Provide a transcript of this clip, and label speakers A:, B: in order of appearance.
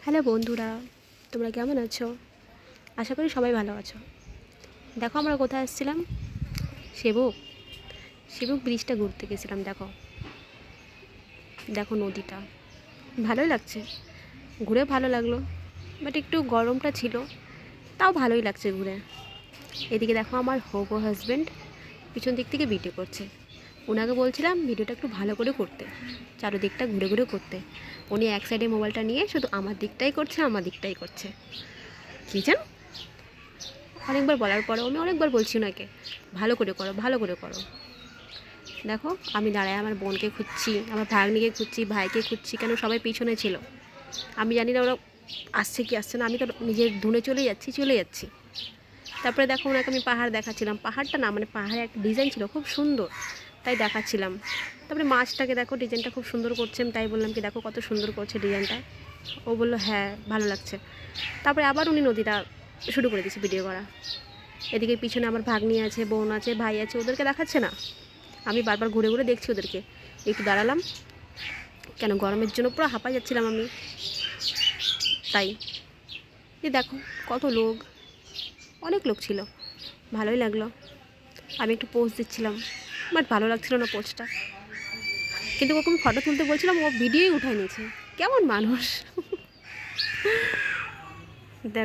A: Hello বন্ধুরা, তোমরা কেমন আছো? আশা করি সবাই ভালো আছো। দেখো আমরা কোথায় আসছিলাম, সেবক সেবক ব্রিজটা ঘুরতে গেছিলাম। দেখো দেখো নদীটা ভালোই লাগছে, ঘুরে ভালো লাগলো, বাট একটু গরমটা ছিল, তাও ভালোই লাগছে ঘুরে। এদিকে দেখো আমার হবু হাজব্যান্ড পিছন দিক থেকে ভিডিও করছে। ওনাকে বলছিলাম ভিডিওটা একটু ভালো করে করতে, চারোদিকটা ঘুরে ঘুরে করতে। উনি এক সাইডে মোবাইলটা নিয়ে শুধু আমার দিকটাই করছে, আমার দিকটাই করছে। কী জানো, অনেকবার বলার পরে আমি অনেকবার বলছি ওনাকে ভালো করে করো, ভালো করে করো। দেখো আমি দাঁড়ায় আমার বোনকে খুঁজছি, আমার ভাগ্নিকে খুঁজছি, ভাইকে খুঁজছি, কেন সবাই পিছনে ছিল। আমি জানি না ওরা আসছে কি আসছে না, আমি তো নিজের ধুনে চলে যাচ্ছি। তারপরে দেখো ওনাকে আমি পাহাড় দেখাচ্ছিলাম, পাহাড়টা না মানে পাহাড়ে একটা ডিজাইন ছিল খুব সুন্দর, তাই দেখাচ্ছিলাম। তারপরে মাছটাকে দেখো ডিজাইনটা খুব সুন্দর করছে, আমি তাই বললাম কি দেখো কত সুন্দর করছে ডিজাইনটা। ও বললো হ্যাঁ ভালো লাগছে। তারপরে আবার উনি নদীটা শুরু করে দিয়েছে ভিডিও করা। এদিকে পিছনে আমার ভাগ্নি আছে, বোন আছে, ভাই আছে, ওদেরকে দেখাচ্ছে না। আমি বারবার ঘুরে ঘুরে দেখছি ওদেরকে। একটু দাঁড়ালাম, কেন গরমের জন্য পুরো হাঁপাই যাচ্ছিলাম আমি, তাই। এই দেখো কত লোক, অনেক লোক ছিল, ভালোই লাগলো। আমি একটু পোজ দিচ্ছিলাম, বাট ভালো লাগছিল না পোজটা, কিন্তু ওকে আমি ফটো তুলতে বলছিলাম, ও ভিডিওই উঠায় নিয়েছে। কেমন মানুষ দেখ।